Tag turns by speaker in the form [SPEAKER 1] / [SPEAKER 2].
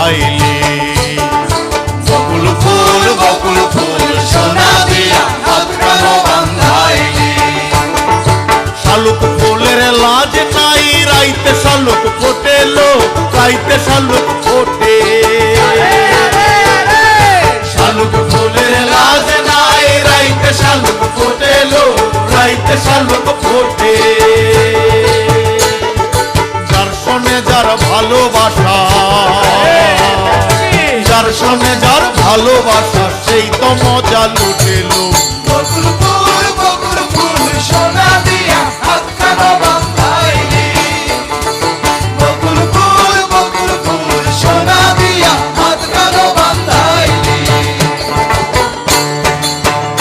[SPEAKER 1] বান্ধাইলি। বকুল ফুল সোনা দিয়া হাত কেন বান্ধাইলি। শালুক ফুলের লাজ নাই, রাইতে শালুক ফোটে লো, রাইতে শালুক ফোটে। শালুক ফুলের লাজ নাই, রাইতে শালুক ফোটে লো, রাইতে শালুক ফোটে। যার সনে যার ভালোবাসা, যার সনে যার ভালোবাসা, সেই তো মজা লুটে।